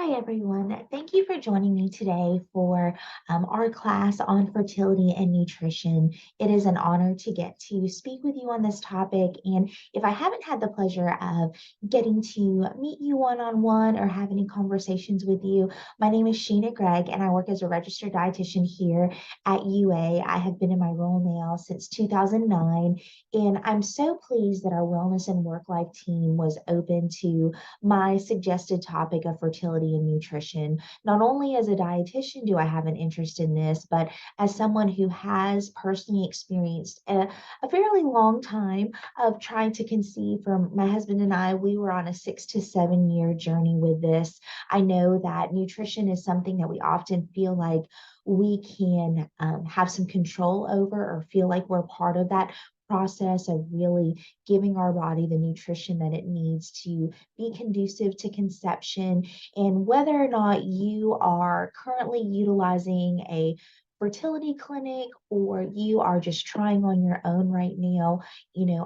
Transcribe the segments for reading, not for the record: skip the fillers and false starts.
Hi, everyone. Thank you for joining me today for our class on fertility and nutrition. It is an honor to get to speak with you on this topic. And if I haven't had the pleasure of getting to meet you one on one or have any conversations with you, my name is Sheena Gregg, and I work as a registered dietitian here at UA. I have been in my role now since 2009, and I'm so pleased that our wellness and work life team was open to my suggested topic of fertility and nutrition. Not only as a dietitian do I have an interest in this, but as someone who has personally experienced a fairly long time of trying to conceive. For my husband and I, we were on a 6 to 7 year journey with this. I know that nutrition is something that we often feel like we can have some control over or feel like we're part of that process of really giving our body the nutrition that it needs to be conducive to conception. And whether or not you are currently utilizing a fertility clinic or you are just trying on your own right now,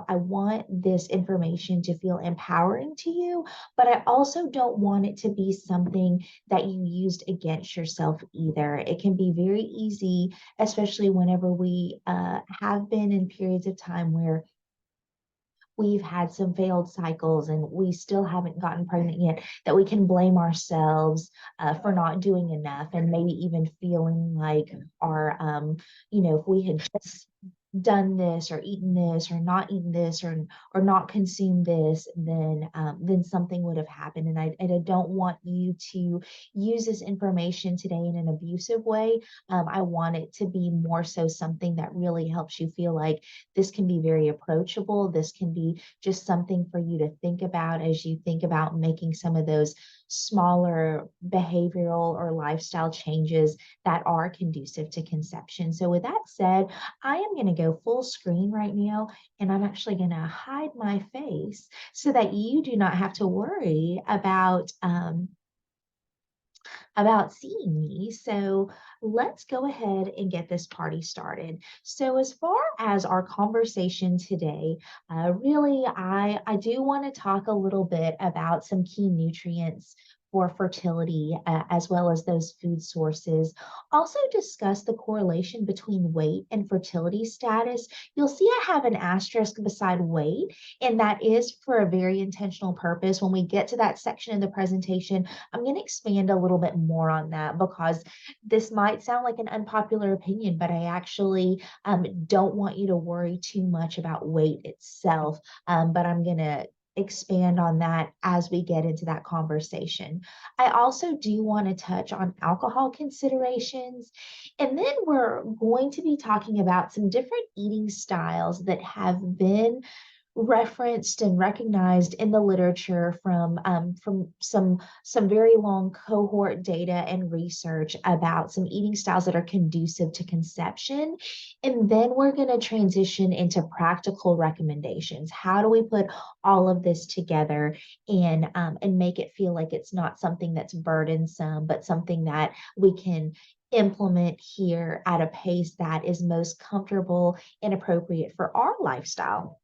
I want this information to feel empowering to you, but I also don't want it to be something that you used against yourself either. It can be very easy, especially whenever we have been in periods of time where we've had some failed cycles and we still haven't gotten pregnant yet, that we can blame ourselves for not doing enough, and maybe even feeling like if we had just done this or eaten this or not eaten this or not consumed this, then something would have happened. And I don't want you to use this information today in an abusive way. I want it to be more so something that really helps you feel like this can be very approachable. This can be just something for you to think about as you think about making some of those smaller behavioral or lifestyle changes that are conducive to conception. So, with that said, I am going to go full screen right now, and I'm actually going to hide my face so that you do not have to worry about seeing me. So let's go ahead and get this party started. So, as far as our conversation today, really, I do want to talk a little bit about some key nutrients for fertility, as well as those food sources. Also, discuss the correlation between weight and fertility status. You'll see I have an asterisk beside weight, and that is for a very intentional purpose. When we get to that section in the presentation, I'm going to expand a little bit more on that because this might sound like an unpopular opinion, but I actually don't want you to worry too much about weight itself. But I'm going to expand on that as we get into that conversation. I also do want to touch on alcohol considerations. And then we're going to be talking about some different eating styles that have been referenced and recognized in the literature from some very long cohort data and research about some eating styles that are conducive to conception. And then we're going to transition into practical recommendations. How do we put all of this together and make it feel like it's not something that's burdensome, but something that we can implement here at a pace that is most comfortable and appropriate for our lifestyle?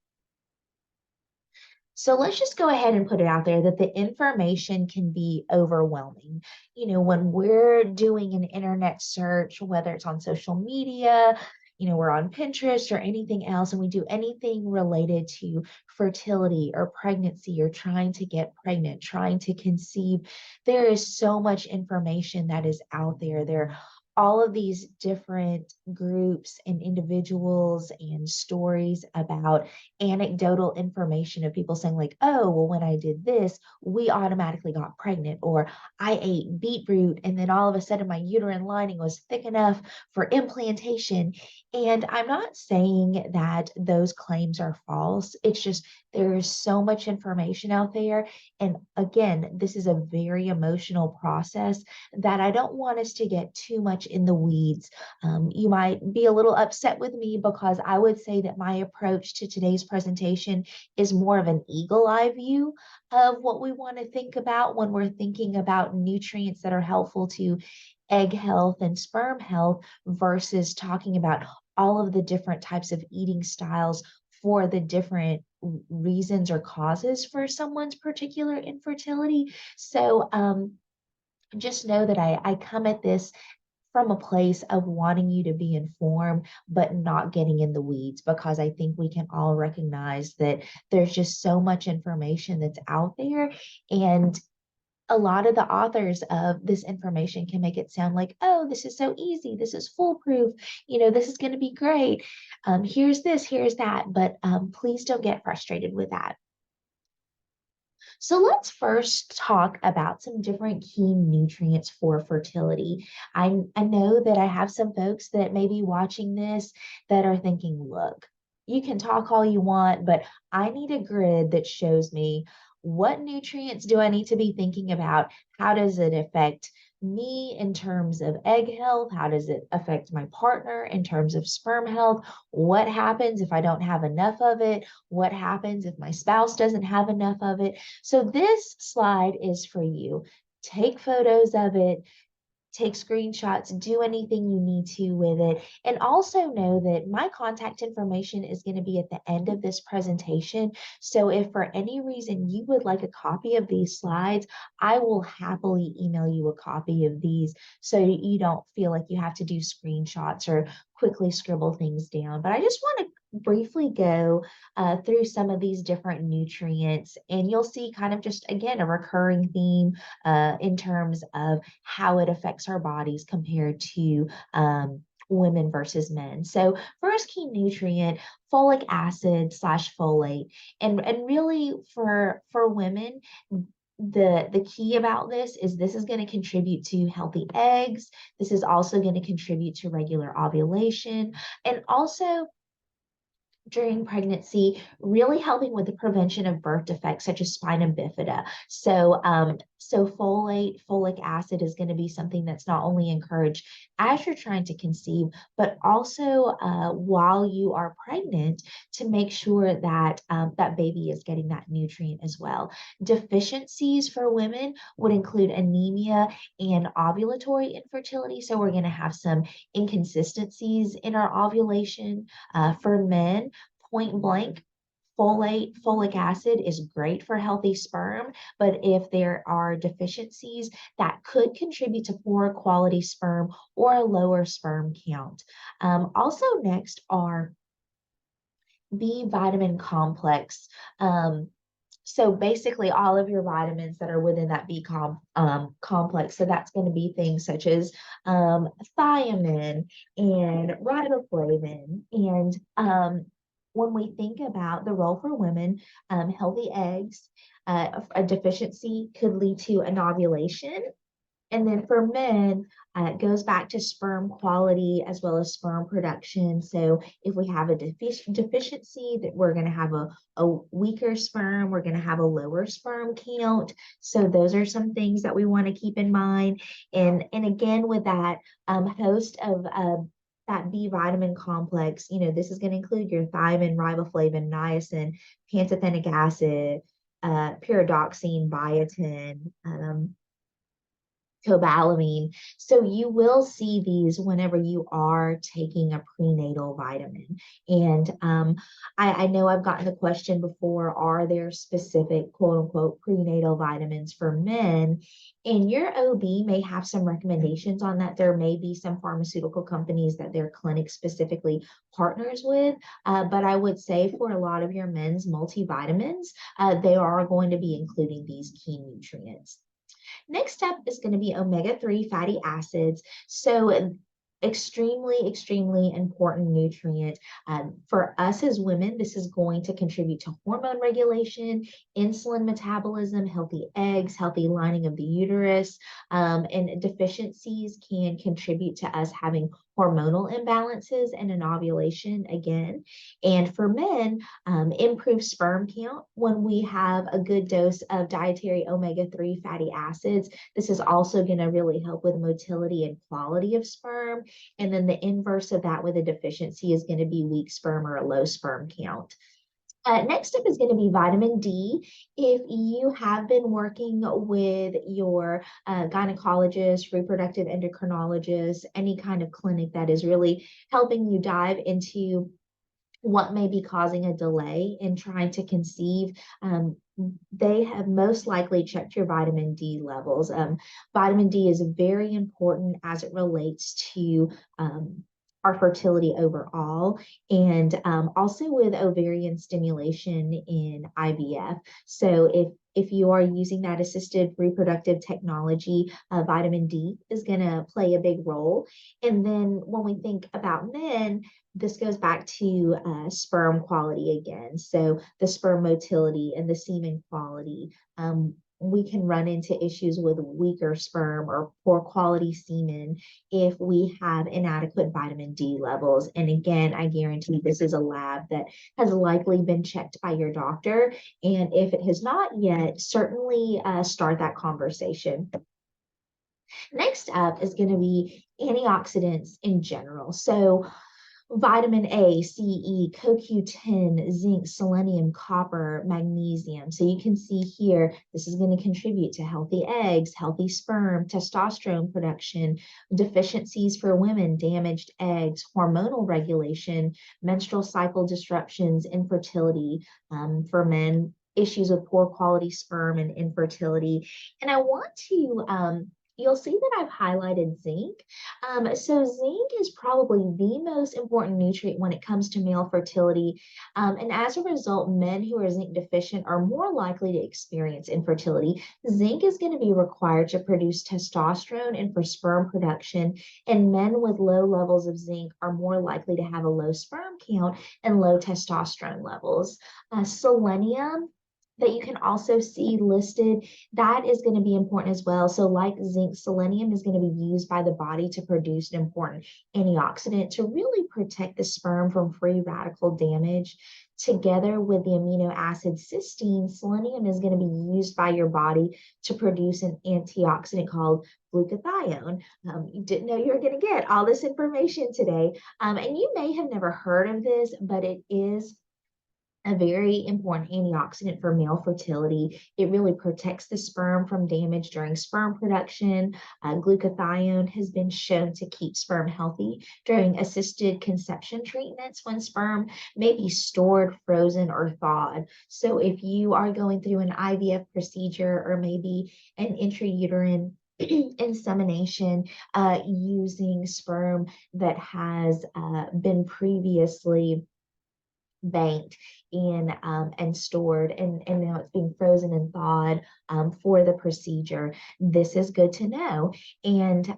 So let's just go ahead and put it out there that the information can be overwhelming. When we're doing an internet search, whether it's on social media, we're on Pinterest or anything else, and we do anything related to fertility or pregnancy or trying to get pregnant, trying to conceive, there is so much information that is out there. There all of these different groups and individuals and stories about anecdotal information of people saying, like, oh, well, when I did this, we automatically got pregnant, or I ate beetroot and then all of a sudden my uterine lining was thick enough for implantation. And I'm not saying that those claims are false. It's just there is so much information out there. And again, this is a very emotional process that I don't want us to get too much in the weeds. You might be a little upset with me because I would say that my approach to today's presentation is more of an eagle eye view of what we want to think about when we're thinking about nutrients that are helpful to egg health and sperm health versus talking about all of the different types of eating styles for the different reasons or causes for someone's particular infertility. So, just know that I come at this from a place of wanting you to be informed, but not getting in the weeds, because I think we can all recognize that there's just so much information that's out there. And a lot of the authors of this information can make it sound like, oh, this is so easy. This is foolproof. This is going to be great. Here's this, here's that. But please don't get frustrated with that. So let's first talk about some different key nutrients for fertility. I know that I have some folks that may be watching this that are thinking, look, you can talk all you want, but I need a grid that shows me what nutrients do I need to be thinking about? How does it affect me in terms of egg health? How does it affect my partner in terms of sperm health? What happens if I don't have enough of it? What happens if my spouse doesn't have enough of it? So this slide is for you. Take photos of it, take screenshots, do anything you need to with it. And also know that my contact information is going to be at the end of this presentation. So if for any reason you would like a copy of these slides, I will happily email you a copy of these so you don't feel like you have to do screenshots or quickly scribble things down. But I just want to briefly go through some of these different nutrients, and you'll see kind of just, again, a recurring theme in terms of how it affects our bodies compared to women versus men. So first key nutrient, folic acid slash folate. And really for women, the key about this is going to contribute to healthy eggs. This is also going to contribute to regular ovulation, and also during pregnancy, really helping with the prevention of birth defects such as spina bifida. So folic acid is going to be something that's not only encouraged as you're trying to conceive, but also while you are pregnant, to make sure that that baby is getting that nutrient as well. Deficiencies for women would include anemia and ovulatory infertility. So we're going to have some inconsistencies in our ovulation. For men, point blank, folic acid is great for healthy sperm, but if there are deficiencies, that could contribute to poor quality sperm or a lower sperm count. Also next are B vitamin complex. So basically all of your vitamins that are within that complex. So that's going to be things such as thiamine and riboflavin. And when we think about the role for women, healthy eggs, a deficiency could lead to an ovulation. And then for men, it goes back to sperm quality as well as sperm production. So if we have a deficiency, that we're going to have a weaker sperm, we're going to have a lower sperm count. So those are some things that we want to keep in mind. And again, with that host of that B vitamin complex, this is going to include your thiamine, riboflavin, niacin, pantothenic acid, pyridoxine, biotin, cobalamin. So you will see these whenever you are taking a prenatal vitamin. And I know I've gotten the question before, are there specific quote unquote prenatal vitamins for men? And your OB may have some recommendations on that. There may be some pharmaceutical companies that their clinic specifically partners with. But I would say for a lot of your men's multivitamins, they are going to be including these key nutrients. Next up is going to be omega-3 fatty acids. So extremely important nutrient. For us as women, this is going to contribute to hormone regulation, insulin metabolism, healthy eggs, healthy lining of the uterus, and deficiencies can contribute to us having hormonal imbalances and an ovulation again. And for men, improve sperm count when we have a good dose of dietary omega-3 fatty acids. This is also going to really help with motility and quality of sperm. And then the inverse of that with a deficiency is going to be weak sperm or a low sperm count. Next up is going to be vitamin D. If you have been working with your gynecologist, reproductive endocrinologist, any kind of clinic that is really helping you dive into what may be causing a delay in trying to conceive, they have most likely checked your vitamin D levels. Vitamin D is very important as it relates to our fertility overall, and also with ovarian stimulation in IVF. So if you are using that assisted reproductive technology, vitamin D is going to play a big role. And then when we think about men, this goes back to sperm quality again. So the sperm motility and the semen quality. We can run into issues with weaker sperm or poor quality semen if we have inadequate vitamin D levels. And again, I guarantee this is a lab that has likely been checked by your doctor. And if it has not yet, certainly start that conversation. Next up is going to be antioxidants in general. So vitamin A, C, E, CoQ10, zinc, selenium, copper, magnesium. So you can see here, this is going to contribute to healthy eggs, healthy sperm, testosterone production, deficiencies for women, damaged eggs, hormonal regulation, menstrual cycle disruptions, infertility for men, issues with poor quality sperm and infertility. And I want to, you'll see that I've highlighted zinc. So zinc is probably the most important nutrient when it comes to male fertility. And as a result, men who are zinc deficient are more likely to experience infertility. Zinc is going to be required to produce testosterone and for sperm production. And men with low levels of zinc are more likely to have a low sperm count and low testosterone levels. Selenium that you can also see listed, that is going to be important as well. So like zinc, selenium is going to be used by the body to produce an important antioxidant to really protect the sperm from free radical damage. Together with the amino acid cysteine, selenium is going to be used by your body to produce an antioxidant called glutathione. You didn't know you were going to get all this information today. And you may have never heard of this, but it is a very important antioxidant for male fertility. It really protects the sperm from damage during sperm production. Glutathione has been shown to keep sperm healthy during assisted conception treatments when sperm may be stored, frozen, or thawed. So if you are going through an IVF procedure or maybe an intrauterine insemination using sperm that has been previously banked and stored and now it's being frozen and thawed for the procedure. This is good to know. And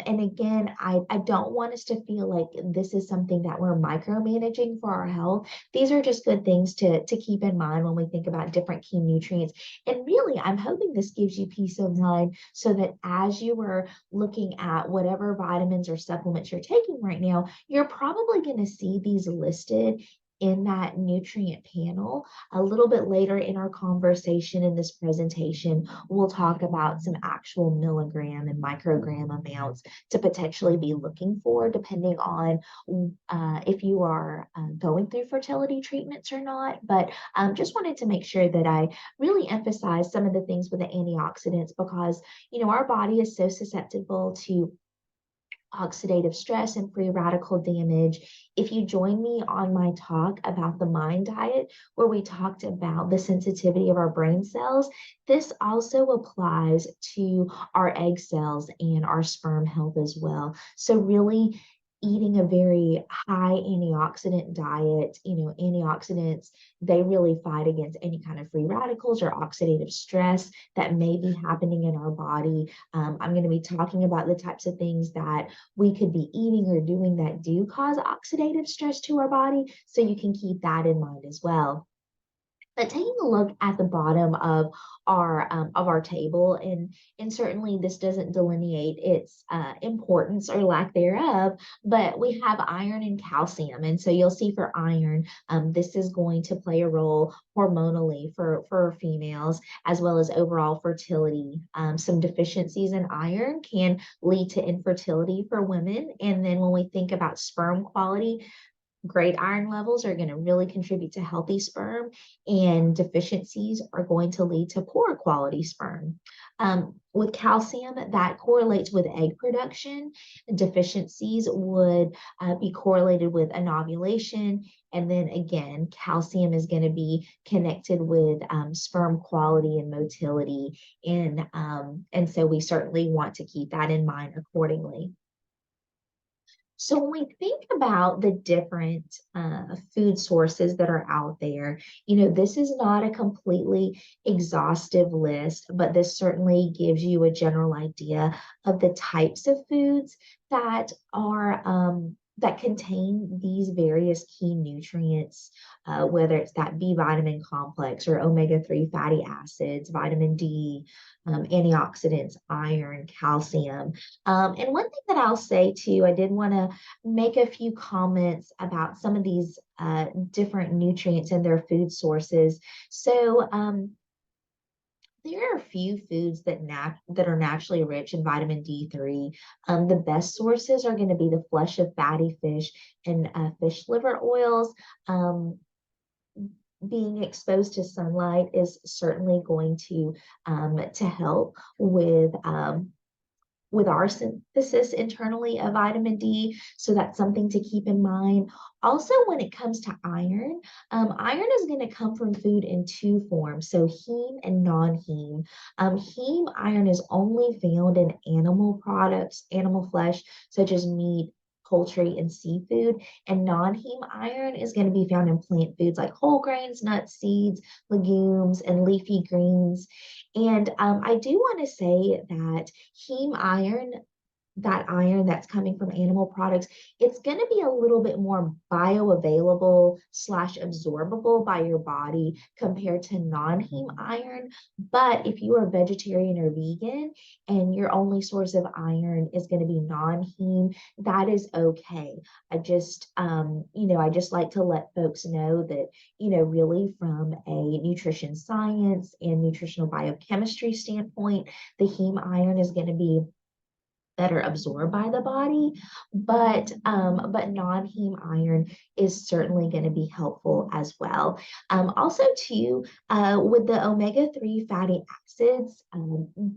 again, I don't want us to feel like this is something that we're micromanaging for our health. These are just good things to keep in mind when we think about different key nutrients. And really, I'm hoping this gives you peace of mind so that as you are looking at whatever vitamins or supplements you're taking right now, you're probably going to see these listed in that nutrient panel. A little bit later in our conversation in this presentation, we'll talk about some actual milligram and microgram amounts to potentially be looking for, depending on if you are going through fertility treatments or not. But just wanted to make sure that I really emphasize some of the things with the antioxidants because, you know, our body is so susceptible to oxidative stress and free radical damage. If you join me on my talk about the mind diet, where we talked about the sensitivity of our brain cells, this also applies to our egg cells and our sperm health as well. So really eating a very high antioxidant diet, you know, antioxidants, they really fight against any kind of free radicals or oxidative stress that may be happening in our body. I'm going to be talking about the types of things that we could be eating or doing that do cause oxidative stress to our body. So you can keep that in mind as well. But taking a look at the bottom of our table, and certainly this doesn't delineate its importance or lack thereof, but we have iron and calcium, and so you'll see for iron, this is going to play a role hormonally for females as well as overall fertility. Some deficiencies in iron can lead to infertility for women, and then when we think about sperm quality, Great iron levels are going to really contribute to healthy sperm, and deficiencies are going to lead to poor quality sperm. With calcium, that correlates with egg production. Deficiencies would be correlated with anovulation. And then again, calcium is going to be connected with sperm quality and motility. And so we certainly want to keep that in mind accordingly. So when we think about the different food sources that are out there, this is not a completely exhaustive list, but this certainly gives you a general idea of the types of foods that contain these various key nutrients, whether it's that B vitamin complex or omega-3 fatty acids, vitamin D, antioxidants, iron, calcium. And one thing that I'll say too, I did want to make a few comments about some of these different nutrients and their food sources. So, there are a few foods that are naturally rich in vitamin D3. The best sources are going to be the flesh of fatty fish and fish liver oils. Being exposed to sunlight is certainly going to help with our synthesis internally of vitamin D. So that's something to keep in mind. Also, when it comes to iron, iron is going to come from food in two forms, so heme and non-heme. Heme iron is only found in animal products, animal flesh, such as meat, poultry, and seafood. And non-heme iron is going to be found in plant foods like whole grains, nuts, seeds, legumes, and leafy greens. And I do want to say that heme iron, that iron that's coming from animal products, it's going to be a little bit more bioavailable slash absorbable by your body compared to non-heme iron. But if you are vegetarian or vegan and your only source of iron is going to be non-heme, that is okay. I just like to let folks know that, really from a nutrition science and nutritional biochemistry standpoint, the heme iron is going to be better absorbed by the body, but non-heme iron is certainly going to be helpful as well. Also too, with the omega-3 fatty acids,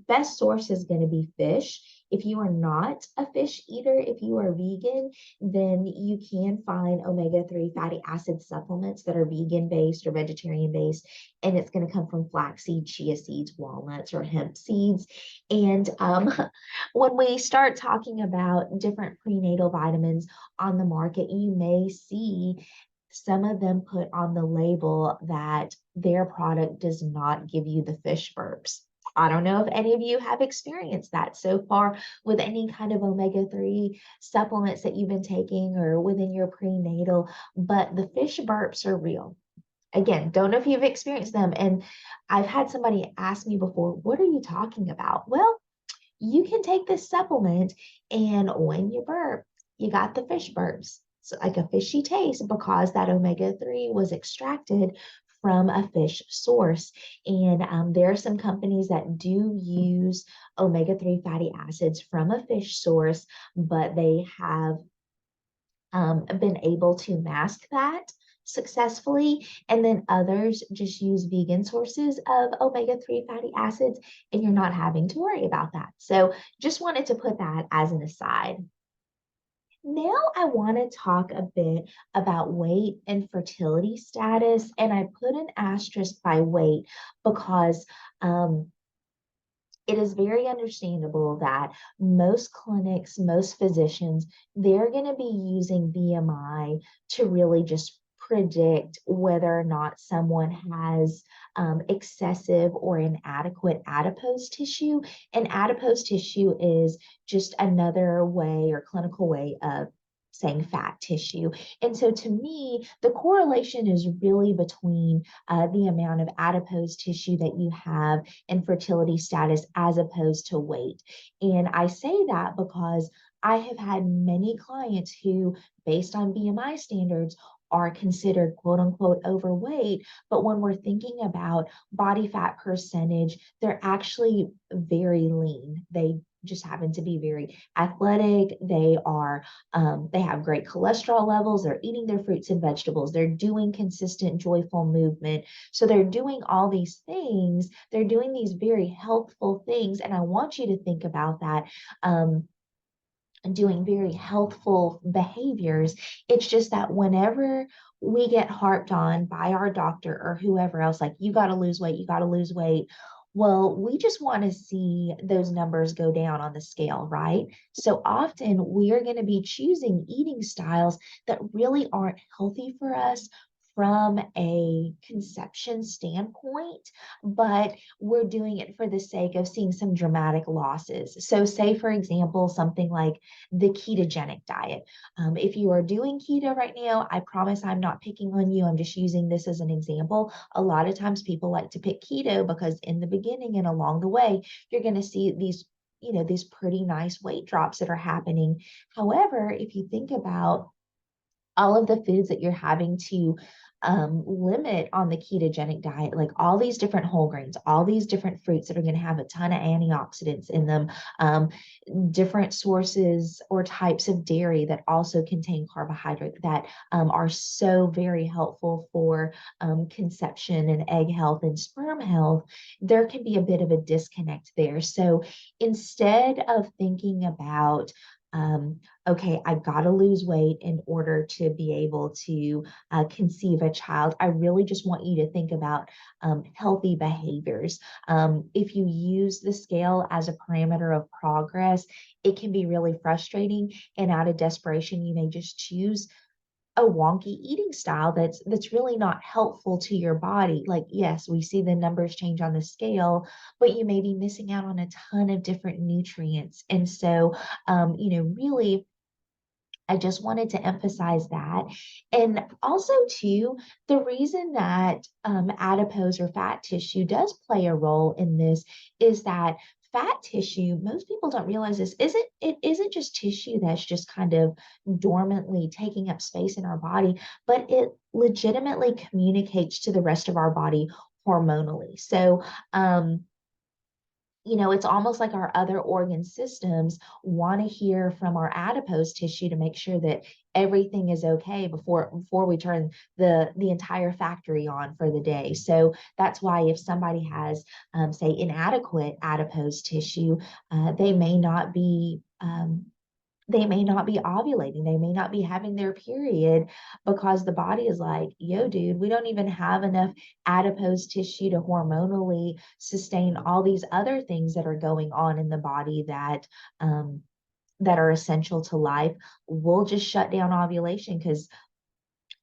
best source is going to be fish. If you are not a fish eater, if you are vegan, then you can find omega-3 fatty acid supplements that are vegan based or vegetarian based, and it's going to come from flaxseed, chia seeds, walnuts, or hemp seeds. And when we start talking about different prenatal vitamins on the market, you may see some of them put on the label that their product does not give you the fish burps. I don't know if any of you have experienced that so far with any kind of omega-3 supplements that you've been taking or within your prenatal, but the fish burps are real. Again, don't know if you've experienced them. And I've had somebody ask me before, what are you talking about? Well, you can take this supplement, and when you burp, you got the fish burps. So like a fishy taste because that omega-3 was extracted from a fish source. And there are some companies that do use omega-3 fatty acids from a fish source, but they have been able to mask that successfully. And then others just use vegan sources of omega-3 fatty acids, and you're not having to worry about that. So just wanted to put that as an aside. Now I want to talk a bit about weight and fertility status, and I put an asterisk by weight because it is very understandable that most clinics, most physicians, they're going to be using BMI to really just predict whether or not someone has excessive or inadequate adipose tissue. And adipose tissue is just another way or clinical way of saying fat tissue. And so to me, the correlation is really between the amount of adipose tissue that you have and fertility status as opposed to weight. And I say that because I have had many clients who, based on BMI standards, are considered quote unquote overweight. But when we're thinking about body fat percentage, they're actually very lean. just happen to be very athletic. They have great cholesterol levels. They're eating their fruits and vegetables. They're doing consistent, joyful movement. So they're doing all these things. They're doing these very healthful things. And I want you to think about that. Doing very healthful behaviors. It's just that whenever we get harped on by our doctor or whoever else, like, you got to lose weight, you got to lose weight. Well, we just want to see those numbers go down on the scale, right? So often we are going to be choosing eating styles that really aren't healthy for us from a conception standpoint, but we're doing it for the sake of seeing some dramatic losses. So, say, for example, something like the ketogenic diet. If you are doing keto right now, I promise I'm not picking on you. I'm just using this as an example. A lot of times people like to pick keto because in the beginning and along the way, you're going to see these pretty nice weight drops that are happening. However, if you think about all of the foods that you're having to limit on the ketogenic diet, like all these different whole grains, all these different fruits that are going to have a ton of antioxidants in them, different sources or types of dairy that also contain carbohydrate that are so very helpful for conception and egg health and sperm health, there can be a bit of a disconnect there. So instead of thinking about okay, I've got to lose weight in order to be able to conceive a child. I really just want you to think about healthy behaviors. If you use the scale as a parameter of progress, it can be really frustrating. And out of desperation, you may just choose a wonky eating style that's really not helpful to your body. Like, yes, we see the numbers change on the scale, but you may be missing out on a ton of different nutrients. And so, really, I just wanted to emphasize that. And also, too, the reason that adipose or fat tissue does play a role in this is that fat tissue, most people don't realize this, it isn't just tissue that's just kind of dormantly taking up space in our body, but it legitimately communicates to the rest of our body hormonally. So, it's almost like our other organ systems want to hear from our adipose tissue to make sure that everything is okay before we turn the entire factory on for the day. So that's why if somebody has, say, inadequate adipose tissue, they may not be ovulating. They may not be having their period because the body is like, yo, dude, we don't even have enough adipose tissue to hormonally sustain all these other things that are going on in the body that are essential to life. We'll just shut down ovulation because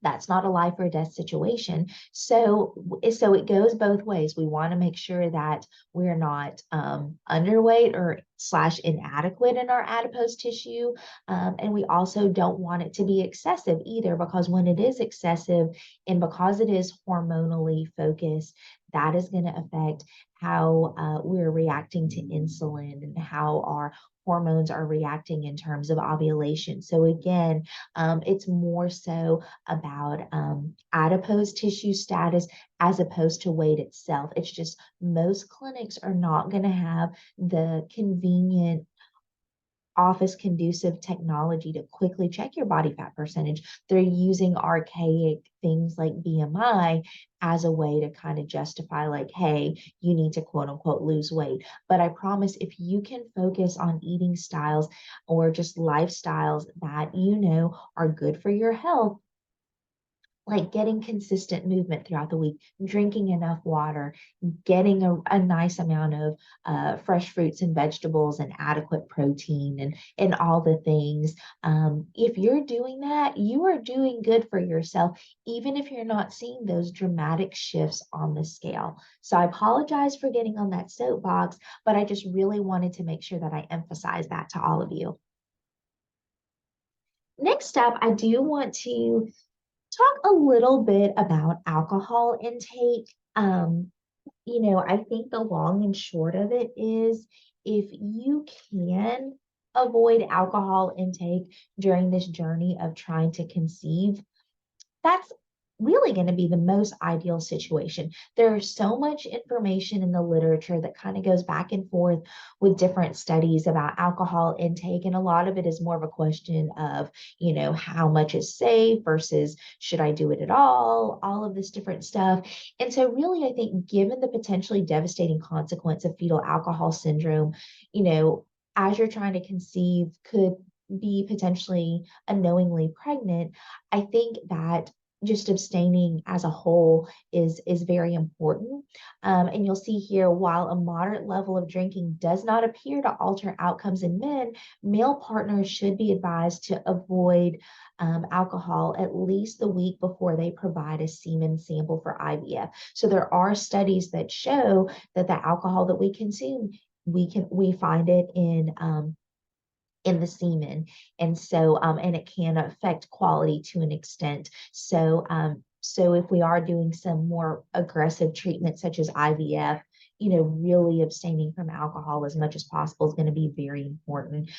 that's not a life or death situation. So it goes both ways. We want to make sure that we're not underweight or slash inadequate in our adipose tissue. And we also don't want it to be excessive either, because when it is excessive and because it is hormonally focused, that is going to affect how we're reacting to insulin and how our hormones are reacting in terms of ovulation. So again, it's more so about adipose tissue status as opposed to weight itself. It's just most clinics are not going to have the convenient office conducive technology to quickly check your body fat percentage. They're using archaic things like BMI as a way to kind of justify, like, hey, you need to quote unquote lose weight. But I promise, if you can focus on eating styles or just lifestyles that are good for your health, like getting consistent movement throughout the week, drinking enough water, getting a nice amount of fresh fruits and vegetables and adequate protein and all the things. If you're doing that, you are doing good for yourself, even if you're not seeing those dramatic shifts on the scale. So I apologize for getting on that soapbox, but I just really wanted to make sure that I emphasize that to all of you. Next up, I do want to talk a little bit about alcohol intake. I think the long and short of it is, if you can avoid alcohol intake during this journey of trying to conceive, that's really going to be the most ideal situation. There's so much information in the literature that kind of goes back and forth with different studies about alcohol intake. And a lot of it is more of a question of, how much is safe versus should I do it at all of this different stuff. And so, really, I think given the potentially devastating consequence of fetal alcohol syndrome, you know, as you're trying to conceive, could be potentially unknowingly pregnant, I think that just abstaining as a whole is very important. And you'll see here, while a moderate level of drinking does not appear to alter outcomes in men, male partners should be advised to avoid alcohol at least the week before they provide a semen sample for IVF. So there are studies that show that the alcohol that we consume, we find it in the semen. And so, and it can affect quality to an extent. So, so if we are doing some more aggressive treatment, such as IVF, really abstaining from alcohol as much as possible is going to be very important.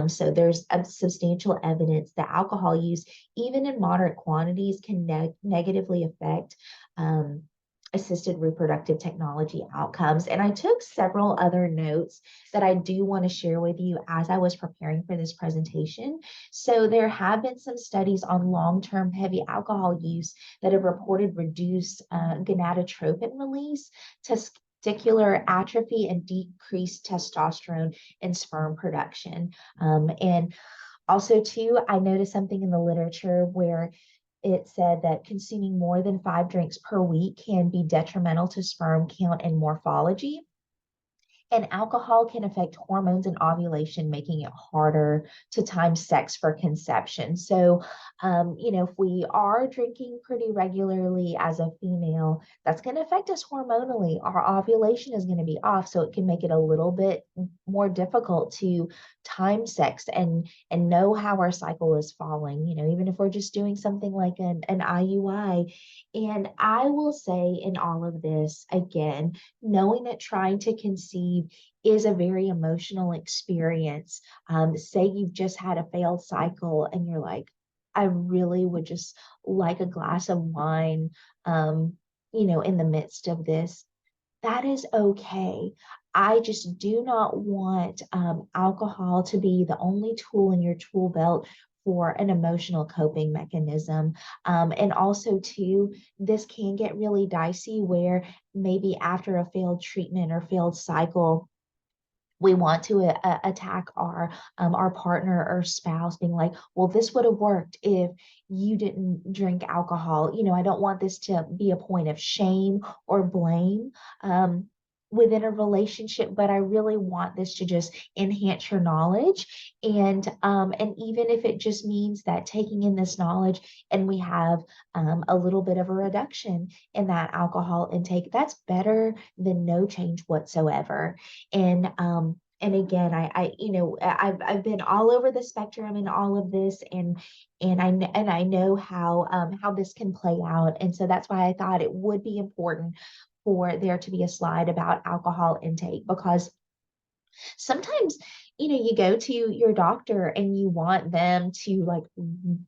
So there's a substantial evidence that alcohol use, even in moderate quantities, can negatively affect assisted reproductive technology outcomes. And I took several other notes that I do want to share with you as I was preparing for this presentation. So there have been some studies on long-term heavy alcohol use that have reported reduced gonadotropin release, testicular atrophy, and decreased testosterone in sperm production. And also, too, I noticed something in the literature where it said that consuming more than 5 drinks per week can be detrimental to sperm count and morphology. And alcohol can affect hormones and ovulation, making it harder to time sex for conception. So, if we are drinking pretty regularly as a female, that's going to affect us hormonally. Our ovulation is going to be off, so it can make it a little bit more difficult to time sex and know how our cycle is falling. Even if we're just doing something like an IUI. And I will say in all of this, again, knowing that trying to conceive is a very emotional experience. Say you've just had a failed cycle and you're like, I really would just like a glass of wine, in the midst of this. That is okay. I just do not want alcohol to be the only tool in your tool belt for an emotional coping mechanism. And also, too, this can get really dicey where maybe after a failed treatment or failed cycle, we want to attack our partner or spouse, being like, well, this would have worked if you didn't drink alcohol. I don't want this to be a point of shame or blame within a relationship, but I really want this to just enhance your knowledge. And even if it just means that taking in this knowledge and we have a little bit of a reduction in that alcohol intake, that's better than no change whatsoever. And again, I've been all over the spectrum in all of this, and I know how this can play out. And so that's why I thought it would be important for there to be a slide about alcohol intake, because sometimes you go to your doctor and you want them to like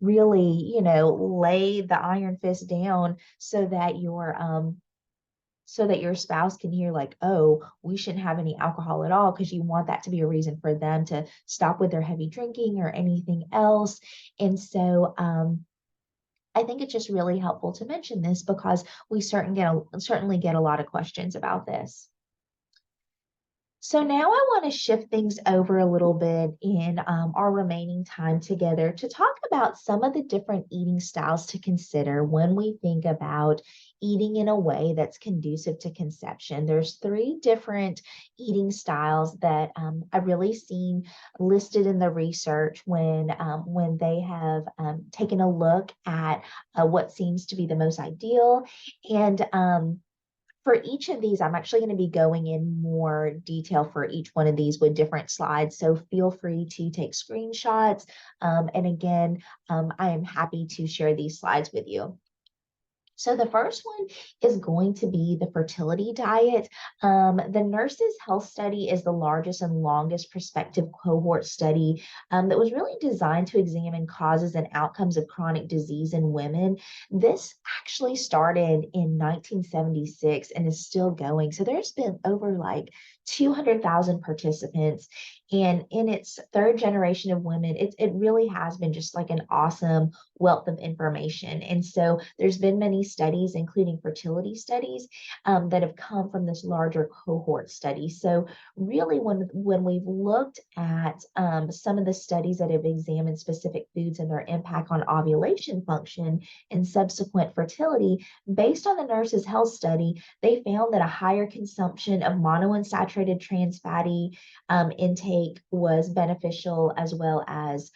really lay the iron fist down so that your spouse can hear like, oh, we shouldn't have any alcohol at all, because you want that to be a reason for them to stop with their heavy drinking or anything else. And so I think it's just really helpful to mention this because we certainly get a lot of questions about this. So now I want to shift things over a little bit in our remaining time together to talk about some of the different eating styles to consider when we think about eating in a way that's conducive to conception. There's 3 different eating styles that I've really seen listed in the research when they have taken a look at what seems to be the most ideal. And for each of these, I'm actually going to be going in more detail for each one of these with different slides. So feel free to take screenshots. And again, I am happy to share these slides with you. So the first one is going to be the fertility diet. The Nurses Health Study is the largest and longest prospective cohort study that was really designed to examine causes and outcomes of chronic disease in women. This actually started in 1976 and is still going. So there's been over like 200,000 participants. And in its third generation of women, it really has been just like an awesome wealth of information. And so there's been many studies, including fertility studies, that have come from this larger cohort study. So really, when we've looked at some of the studies that have examined specific foods and their impact on ovulation function and subsequent fertility, based on the Nurses Health Study, they found that a higher consumption of monounsaturated trans fatty intake was beneficial, as well as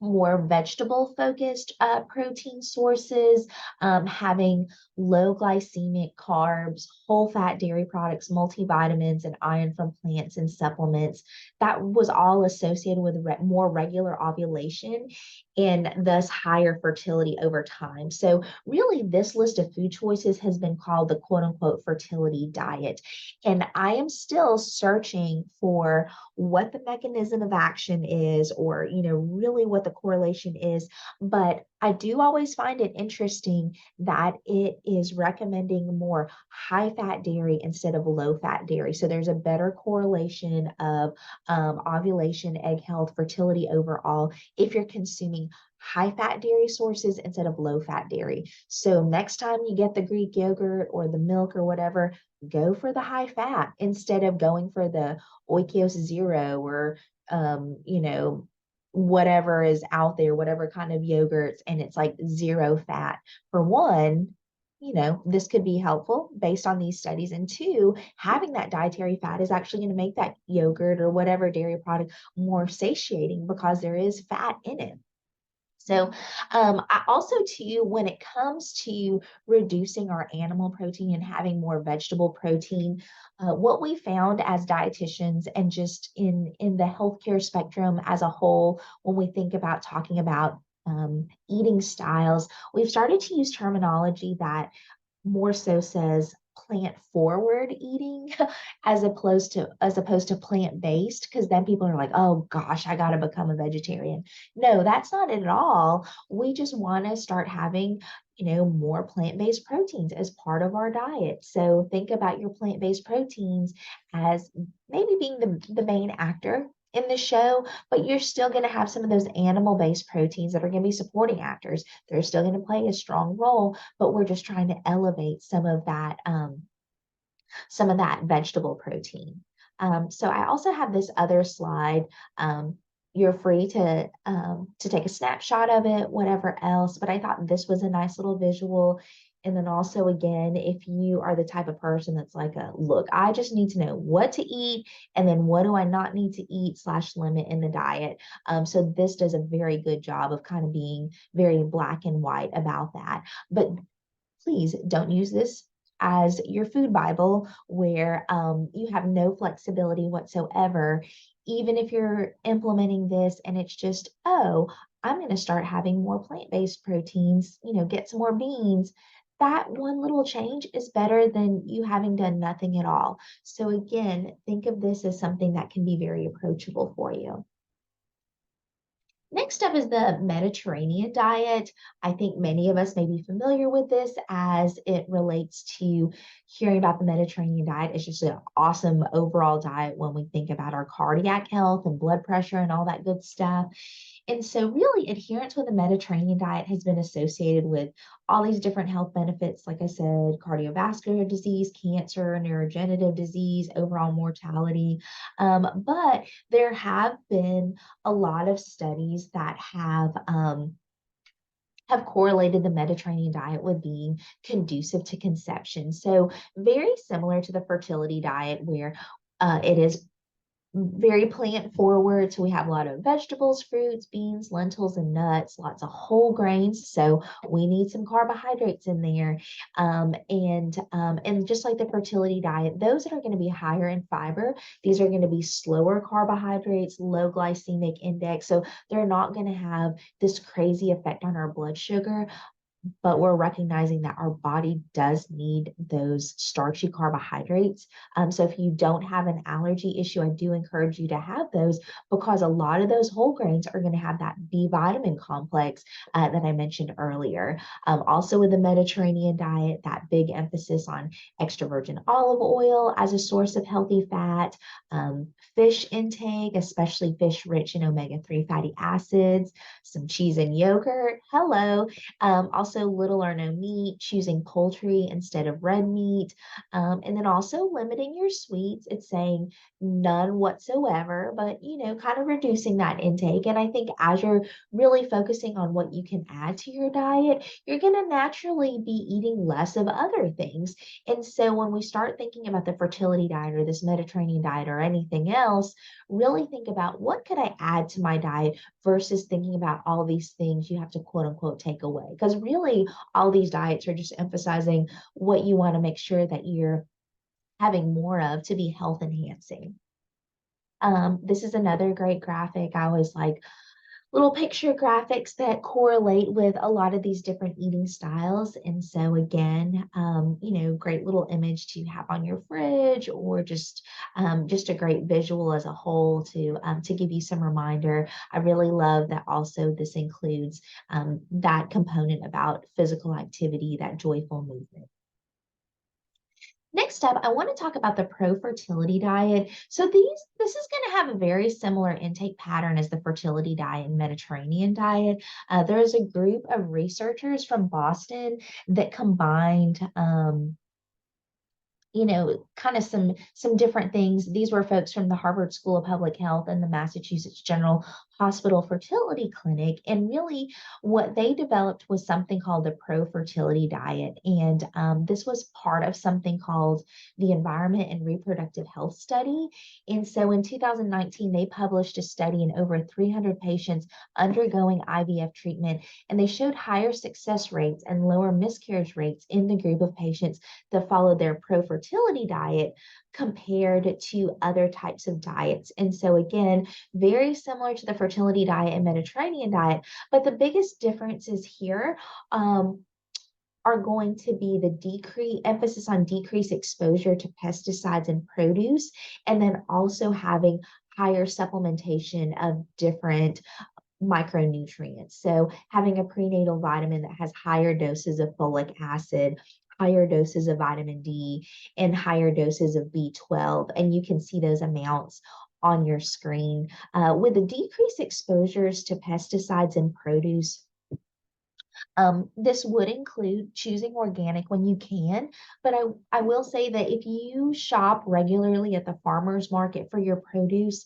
more vegetable focused protein sources, having low glycemic carbs, whole fat dairy products, multivitamins, and iron from plants and supplements. That was all associated with more regular ovulation and thus higher fertility over time. So, really, this list of food choices has been called the quote unquote fertility diet. And I am still searching for what the mechanism of action is, or really what the correlation is. But I do always find it interesting that it is recommending more high fat dairy instead of low fat dairy. So there's a better correlation of ovulation, egg health, fertility overall if you're consuming high fat dairy sources instead of low fat dairy. So next time you get the Greek yogurt or the milk or whatever, go for the high fat instead of going for the Oikos Zero, or whatever is out there, whatever kind of yogurts, and it's like zero fat. For one, this could be helpful based on these studies. And two, having that dietary fat is actually going to make that yogurt or whatever dairy product more satiating because there is fat in it. So, I also too, when it comes to reducing our animal protein and having more vegetable protein, what we found as dietitians and just in the healthcare spectrum as a whole, when we think about talking about eating styles, we've started to use terminology that more so says plant forward eating as opposed to plant based, because then people are like, oh gosh, I got to become a vegetarian. No, that's not it at all. We just want to start having more plant-based proteins as part of our diet. So think about your plant-based proteins as maybe being the main actor in the show, but you're still going to have some of those animal-based proteins that are going to be supporting actors. They're still going to play a strong role, but we're just trying to elevate some of that vegetable protein. So I also have this other slide. You're free to take a snapshot of it, whatever else, but I thought this was a nice little visual. And then also, again, if you are the type of person that's like, look, I just need to know what to eat, and then what do I not need to eat / limit in the diet. So this does a very good job of kind of being very black and white about that. But please don't use this as your food Bible where you have no flexibility whatsoever. Even if you're implementing this and it's just, oh, I'm going to start having more plant-based proteins, get some more beans. That one little change is better than you having done nothing at all. So again, think of this as something that can be very approachable for you. Next up is the Mediterranean diet. I think many of us may be familiar with this as it relates to hearing about the Mediterranean diet. It's just an awesome overall diet when we think about our cardiac health and blood pressure and all that good stuff. And so, really, adherence with the Mediterranean diet has been associated with all these different health benefits, like I said, cardiovascular disease, cancer, neurodegenerative disease, overall mortality. But there have been a lot of studies that have correlated the Mediterranean diet with being conducive to conception. So, very similar to the fertility diet, where it is very plant forward. So we have a lot of vegetables, fruits, beans, lentils, and nuts, lots of whole grains. So we need some carbohydrates in there. And just like the fertility diet, those that are going to be higher in fiber, these are going to be slower carbohydrates, low glycemic index. So they're not going to have this crazy effect on our blood sugar. but we're recognizing that our body does need those starchy carbohydrates. So if you don't have an allergy issue, I do encourage you to have those because a lot of those whole grains are going to have that B vitamin complex that I mentioned earlier. Also, with the Mediterranean diet, that big emphasis on extra virgin olive oil as a source of healthy fat, fish intake, especially fish rich in omega-3 fatty acids, some cheese and yogurt. Hello. Also, little or no meat, choosing poultry instead of red meat. And then also limiting your sweets. It's saying none whatsoever, but kind of reducing that intake. And I think as you're really focusing on what you can add to your diet, you're going to naturally be eating less of other things. And so when we start thinking about the fertility diet or this Mediterranean diet or anything else, really think about what could I add to my diet versus thinking about all these things you have to quote unquote take away. Because really, all these diets are just emphasizing what you want to make sure that you're having more of to be health enhancing. This is another great graphic. I always like little picture graphics that correlate with a lot of these different eating styles. And so again, great little image to have on your fridge or just a great visual as a whole to give you some reminder. I really love that also this includes that component about physical activity, that joyful movement. Next up, I want to talk about the pro-fertility diet. So this is going to have a very similar intake pattern as the fertility diet and Mediterranean diet. There is a group of researchers from Boston that combined kind of some different things. These were folks from the Harvard School of Public Health and the Massachusetts General Hospital Fertility Clinic. And really, what they developed was something called the pro-fertility diet. And this was part of something called the Environment and Reproductive Health Study. And so in 2019, they published a study in over 300 patients undergoing IVF treatment, and they showed higher success rates and lower miscarriage rates in the group of patients that followed their pro-fertility diet compared to other types of diets. And so again, very similar to the fertility diet and Mediterranean diet, but the biggest differences here are going to be the emphasis on decreased exposure to pesticides and produce, and then also having higher supplementation of different micronutrients. So having a prenatal vitamin that has higher doses of folic acid, higher doses of vitamin D, and higher doses of B12. And you can see those amounts on your screen. With the decreased exposures to pesticides and produce, this would include choosing organic when you can, but I will say that if you shop regularly at the farmer's market for your produce,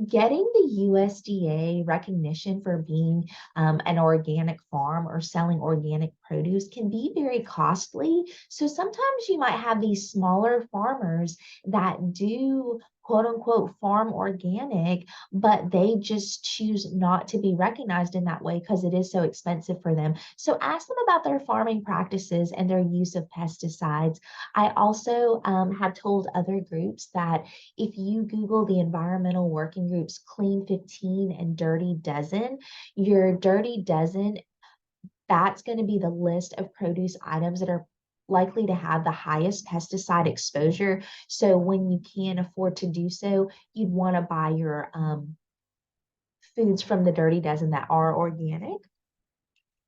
getting the USDA recognition for being an organic farm or selling organic produce can be very costly. So sometimes you might have these smaller farmers that do quote unquote farm organic, but they just choose not to be recognized in that way because it is so expensive for them. So ask them about their farming practices and their use of pesticides. I also have told other groups that if you Google the environmental working groups Clean 15 and Dirty Dozen, your Dirty Dozen, that's going to be the list of produce items that are likely to have the highest pesticide exposure. So when you can afford to do so, you'd want to buy your foods from the Dirty Dozen that are organic.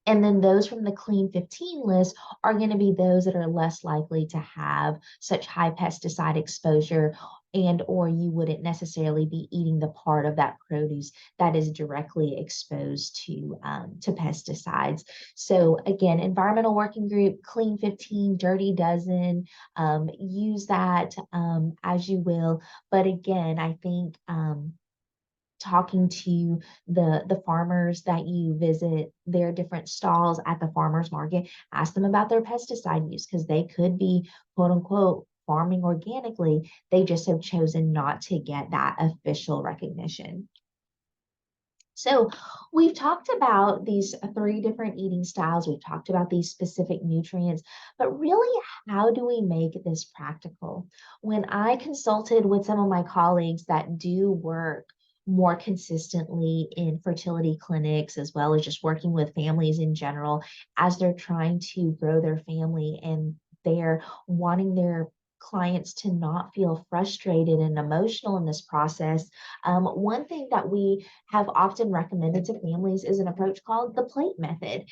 And then those from the Clean 15 list are going to be those that are less likely to have such high pesticide exposure, and or you wouldn't necessarily be eating the part of that produce that is directly exposed to pesticides. So again, environmental working group, Clean 15, Dirty Dozen, use that as you will. But again, I think talking to the farmers that you visit their different stalls at the farmers market, ask them about their pesticide use because they could be quote unquote farming organically. They just have chosen not to get that official recognition. So we've talked about these three different eating styles. We've talked about these specific nutrients, but really, how do we make this practical? When I consulted with some of my colleagues that do work more consistently in fertility clinics, as well as just working with families in general as they're trying to grow their family and they're wanting their clients to not feel frustrated and emotional in this process. One thing that we have often recommended to families is an approach called the plate method.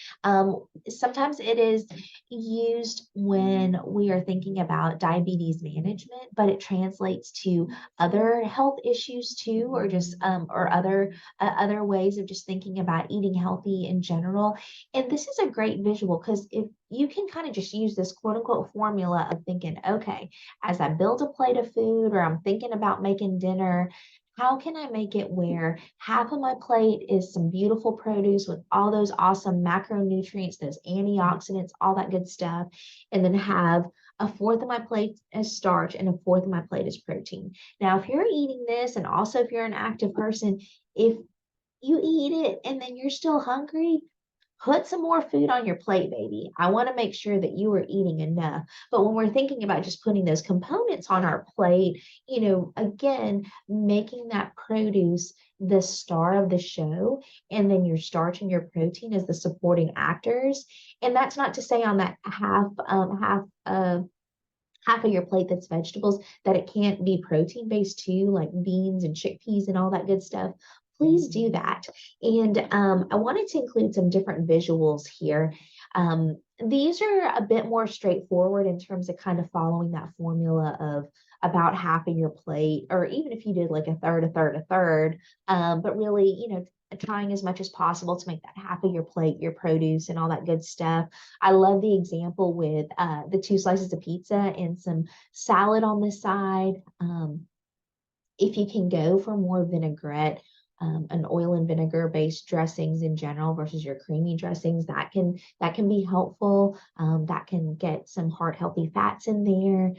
Sometimes it is used when we are thinking about diabetes management, but it translates to other health issues too, or just or other ways of just thinking about eating healthy in general. And this is a great visual because if you can kind of just use this quote unquote formula of thinking, okay, as I build a plate of food or I'm thinking about making dinner, how can I make it where half of my plate is some beautiful produce with all those awesome macronutrients, those antioxidants, all that good stuff, and then have a fourth of my plate as starch and a fourth of my plate is protein. Now, if you're eating this, and also if you're an active person, if you eat it and then you're still hungry, put some more food on your plate, baby. I want to make sure that you are eating enough. But when we're thinking about just putting those components on our plate, again, making that produce the star of the show, and then your starch and your protein as the supporting actors. And that's not to say on that half of your plate that's vegetables, that it can't be protein based too, like beans and chickpeas and all that good stuff. Please do that. And I wanted to include some different visuals here. These are a bit more straightforward in terms of kind of following that formula of about half of your plate, or even if you did like a third, a third, a third, but really, trying as much as possible to make that half of your plate, your produce and all that good stuff. I love the example with the two slices of pizza and some salad on the side. If you can go for more vinaigrette, an oil and vinegar based dressings in general versus your creamy dressings, that can be helpful. That can get some heart healthy fats in there.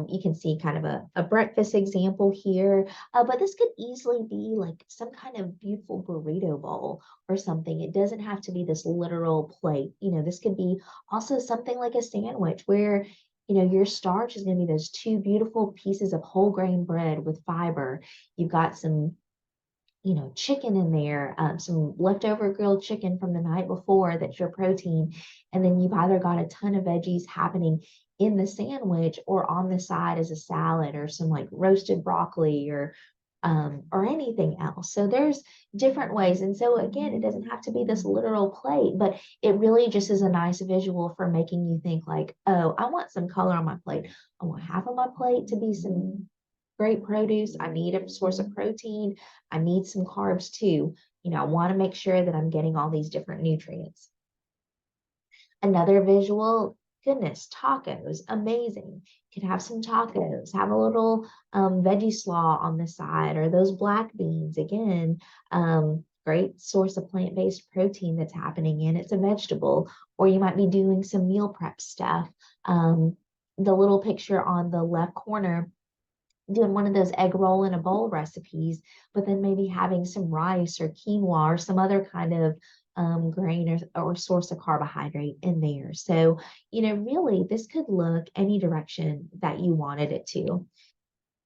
You can see kind of a breakfast example here, but this could easily be like some kind of beautiful burrito bowl or something. It doesn't have to be this literal plate. This could be also something like a sandwich where your starch is going to be those two beautiful pieces of whole grain bread with fiber. You've got some, chicken in there, some leftover grilled chicken from the night before that's your protein. And then you've either got a ton of veggies happening in the sandwich or on the side as a salad or some like roasted broccoli or anything else. So there's different ways. And so again, it doesn't have to be this literal plate, but it really just is a nice visual for making you think like, oh, I want some color on my plate. I want half of my plate to be some great produce. I need a source of protein. I need some carbs too. I want to make sure that I'm getting all these different nutrients. Another visual, goodness, tacos, amazing. You could have some tacos, have a little veggie slaw on the side, or those black beans. Again, great source of plant-based protein that's happening in. It's a vegetable, or you might be doing some meal prep stuff. The little picture on the left corner, doing one of those egg roll in a bowl recipes, but then maybe having some rice or quinoa or some other kind of grain or source of carbohydrate in there. So, really, this could look any direction that you wanted it to.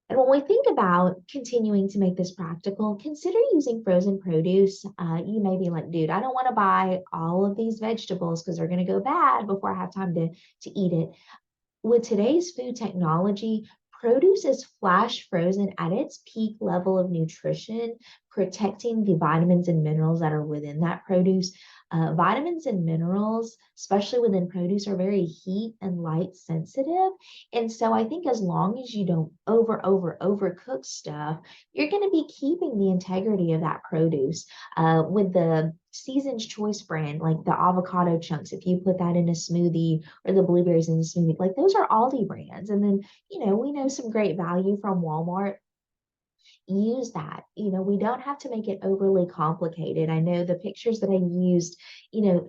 And when we think about continuing to make this practical, consider using frozen produce. You may be like, dude, I don't want to buy all of these vegetables because they're going to go bad before I have time to eat it. With today's food technology, produce is flash frozen at its peak level of nutrition, protecting the vitamins and minerals that are within that produce. Vitamins and minerals, especially within produce, are very heat and light sensitive. And so I think as long as you don't overcook stuff, you're going to be keeping the integrity of that produce. With the Season's Choice brand, like the avocado chunks, if you put that in a smoothie, or the blueberries in the smoothie, like those are Aldi brands. And then, we know some great value from Walmart. Use that. We don't have to make it overly complicated. I know the pictures that I used,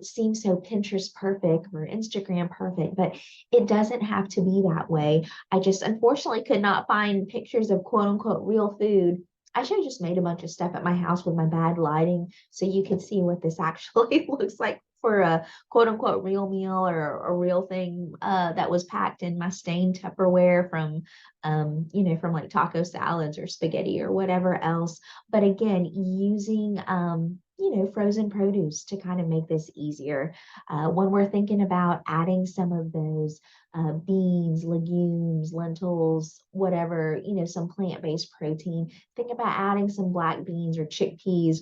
seem so Pinterest perfect or Instagram perfect, but it doesn't have to be that way. I just unfortunately could not find pictures of quote unquote real food. I should have just made a bunch of stuff at my house with my bad lighting so you could see what this actually looks like for a quote unquote real meal or a real thing that was packed in my stained Tupperware from, from like taco salads or spaghetti or whatever else. But again, using, frozen produce to kind of make this easier. When we're thinking about adding some of those beans, legumes, lentils, whatever, some plant-based protein, think about adding some black beans or chickpeas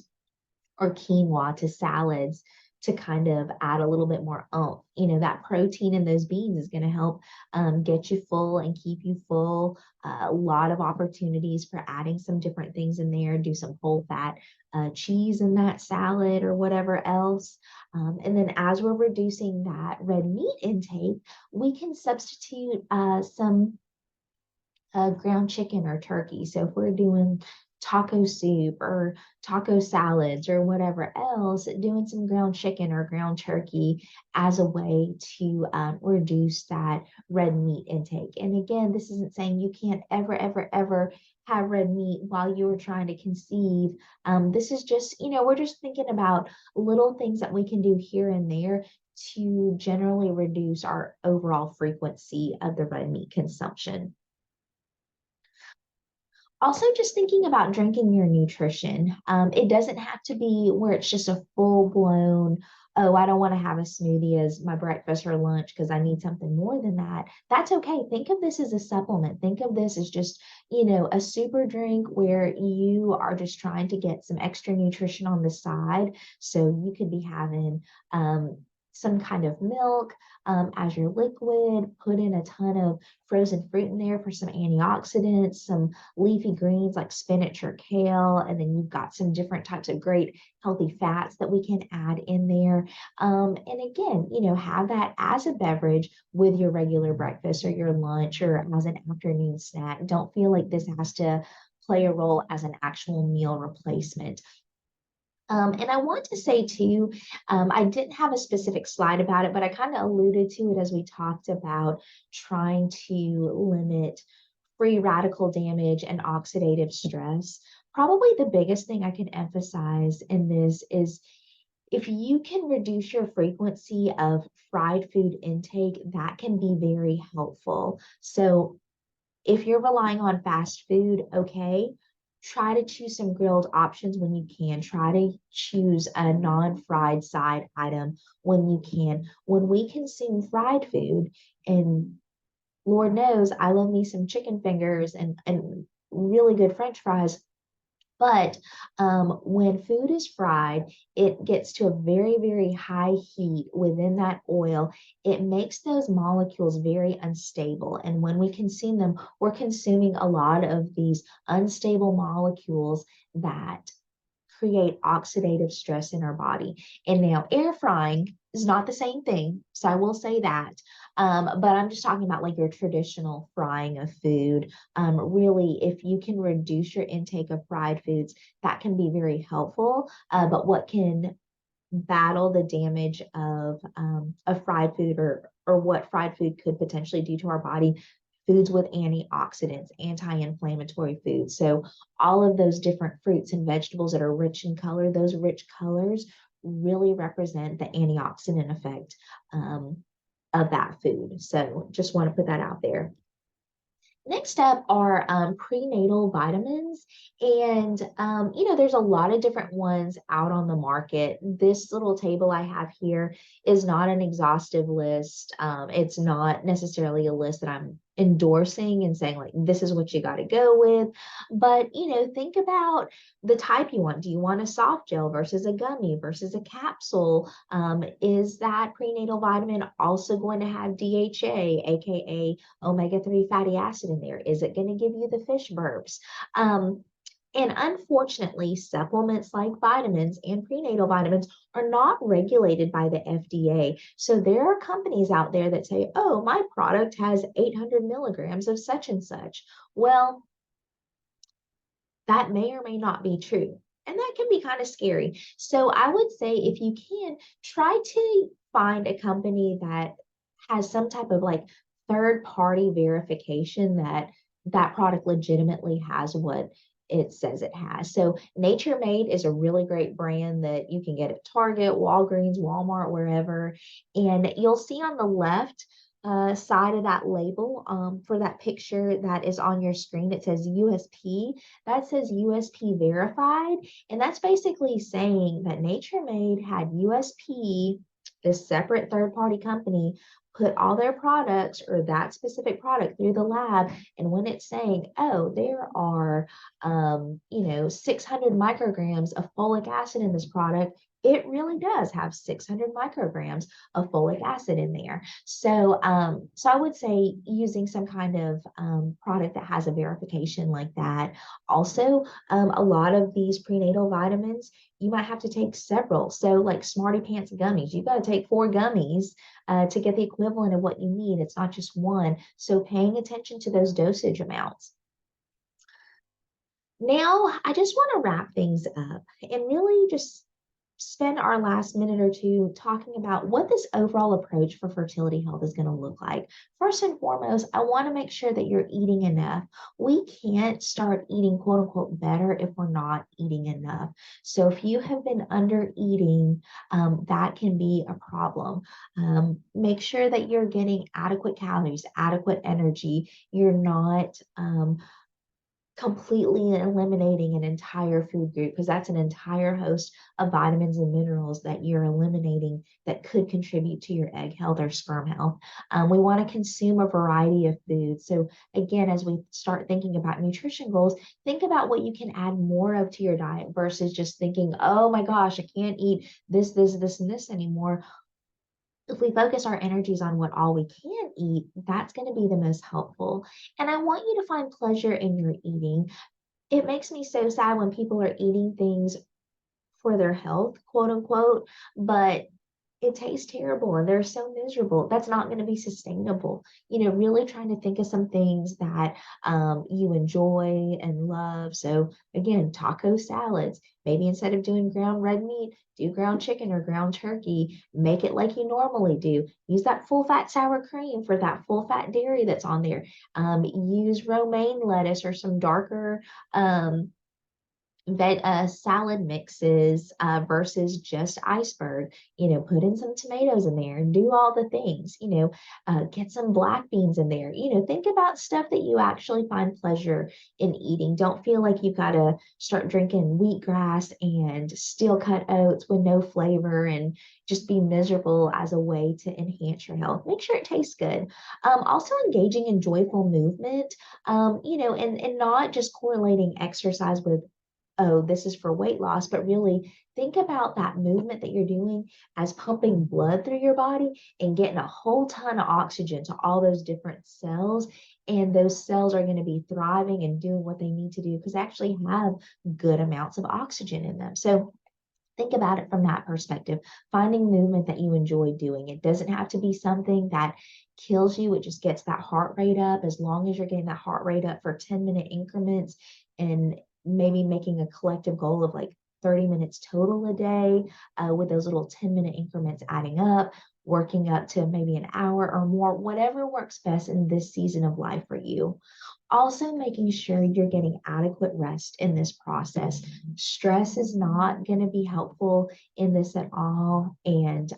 or quinoa to salads to kind of add a little bit more oomph. That protein in those beans is going to help get you full and keep you full. A lot of opportunities for adding some different things in there. Do some whole fat cheese in that salad or whatever else. And then as we're reducing that red meat intake, we can substitute some ground chicken or turkey. So if we're doing taco soup or taco salads or whatever else, doing some ground chicken or ground turkey as a way to reduce that red meat intake. And again, this isn't saying you can't ever have red meat while you are trying to conceive. This is just, we're just thinking about little things that we can do here and there to generally reduce our overall frequency of the red meat consumption. Also, just thinking about drinking your nutrition. It doesn't have to be where it's just a full blown, oh, I don't want to have a smoothie as my breakfast or lunch because I need something more than that. That's okay. Think of this as a supplement. Think of this as just, a super drink where you are just trying to get some extra nutrition on the side. So you could be having some kind of milk as your liquid, put in a ton of frozen fruit in there for some antioxidants, some leafy greens like spinach or kale, and then you've got some different types of great healthy fats that we can add in there. And again, have that as a beverage with your regular breakfast or your lunch or as an afternoon snack. Don't feel like this has to play a role as an actual meal replacement. And I want to say too, I didn't have a specific slide about it, but I kind of alluded to it as we talked about trying to limit free radical damage and oxidative stress. Probably the biggest thing I can emphasize in this is if you can reduce your frequency of fried food intake, that can be very helpful. So if you're relying on fast food, okay, try to choose some grilled options when you can. Try to choose a non-fried side item when you can. When we consume fried food, and Lord knows I love me some chicken fingers and really good French fries, but when food is fried, it gets to a very, very high heat within that oil. It makes those molecules very unstable. And when we consume them, we're consuming a lot of these unstable molecules that create oxidative stress in our body. And now air frying is not the same thing. So I will say that. But I'm just talking about like your traditional frying of food. Really, if you can reduce your intake of fried foods, that can be very helpful. But what can battle the damage of fried food or what fried food could potentially do to our body, foods with antioxidants, anti-inflammatory foods. So all of those different fruits and vegetables that are rich in color, those rich colors really represent the antioxidant effect of that food. So just want to put that out there. Next up are prenatal vitamins. And, there's a lot of different ones out on the market. This little table I have here is not an exhaustive list. It's not necessarily a list that I'm endorsing and saying like, this is what you got to go with. But, think about the type you want. Do you want a soft gel versus a gummy versus a capsule? Is that prenatal vitamin also going to have DHA, aka omega-3 fatty acid in there? Is it going to give you the fish burps? And unfortunately, supplements like vitamins and prenatal vitamins are not regulated by the FDA. So there are companies out there that say, oh, my product has 800 milligrams of such and such. Well, that may or may not be true. And that can be kind of scary. So I would say if you can, try to find a company that has some type of like third party verification that that product legitimately has what it says it has. So Nature Made is a really great brand that you can get at Target, Walgreens, Walmart, wherever. And you'll see on the left side of that label for that picture that is on your screen, it says USP. That says USP verified. And that's basically saying that Nature Made had USP, this separate third party company, put all their products or that specific product through the lab. And when it's saying, oh, there are 600 micrograms of folic acid in this product, it really does have 600 micrograms of folic acid in there. So I would say using some kind of product that has a verification like that. Also, a lot of these prenatal vitamins, you might have to take several. So, like Smarty Pants gummies, you've got to take 4 gummies to get the equivalent of what you need. It's not just one. So, paying attention to those dosage amounts. Now, I just want to wrap things up and really just spend our last minute or two talking about what this overall approach for fertility health is going to look like. First and foremost, I want to make sure that you're eating enough. We can't start eating quote unquote better if we're not eating enough. So if you have been under eating, that can be a problem. Make sure that you're getting adequate calories, adequate energy. You're not completely eliminating an entire food group because that's an entire host of vitamins and minerals that you're eliminating that could contribute to your egg health or sperm health. We want to consume a variety of foods. So again, as we start thinking about nutrition goals, think about what you can add more of to your diet versus just thinking, oh my gosh, I can't eat this, and this anymore. If we focus our energies on what all we can eat, that's going to be the most helpful. And I want you to find pleasure in your eating. It makes me so sad when people are eating things for their health, quote unquote, but it tastes terrible and they're so miserable. That's not going to be sustainable. Really trying to think of some things that you enjoy and love. So, again, taco salads. Maybe instead of doing ground red meat, do ground chicken or ground turkey. Make it like you normally do. Use that full fat sour cream for that full fat dairy that's on there. Use romaine lettuce or some darker salad mixes versus just iceberg. Put in some tomatoes in there and do all the things. Get some black beans in there. Think about stuff that you actually find pleasure in eating. Don't feel like you've got to start drinking wheatgrass and steel cut oats with no flavor and just be miserable as a way to enhance your health. Make sure it tastes good. Also engaging in joyful movement, and not just correlating exercise with, oh, this is for weight loss, but really think about that movement that you're doing as pumping blood through your body and getting a whole ton of oxygen to all those different cells. And those cells are going to be thriving and doing what they need to do because they actually have good amounts of oxygen in them. So think about it from that perspective. Finding movement that you enjoy doing. It doesn't have to be something that kills you. It just gets that heart rate up. As long as you're getting that heart rate up for 10-minute increments and maybe making a collective goal of like 30 minutes total a day, with those little 10-minute increments adding up, working up to maybe an hour or more, whatever works best in this season of life for you. Also, making sure you're getting adequate rest in this process. Stress is not going to be helpful in this at all. And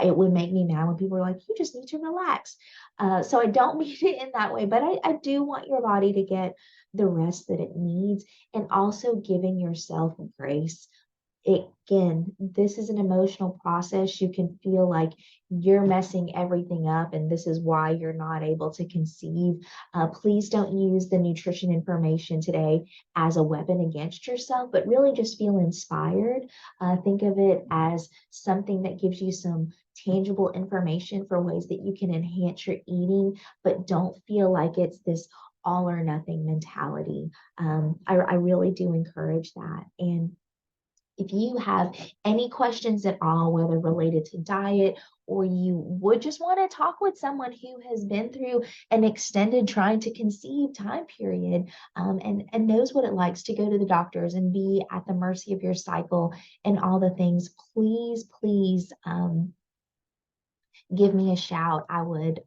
it would make me mad when people are like, you just need to relax. So I don't mean it in that way, but I do want your body to get the rest that it needs, and also giving yourself grace. Again, this is an emotional process. You can feel like you're messing everything up, and this is why you're not able to conceive. Please don't use the nutrition information today as a weapon against yourself, but really just feel inspired. Think of it as something that gives you some tangible information for ways that you can enhance your eating, but don't feel like it's this all or nothing mentality. I really do encourage that. And if you have any questions at all, whether related to diet, or you would just want to talk with someone who has been through an extended trying to conceive time period, and knows what it likes to go to the doctors and be at the mercy of your cycle and all the things, please give me a shout. I would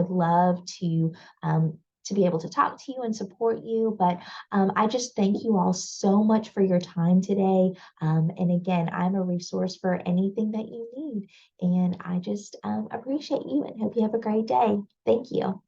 love to to be able to talk to you and support you. But I just thank you all so much for your time today. And again, I'm a resource for anything that you need. And I just appreciate you and hope you have a great day. Thank you.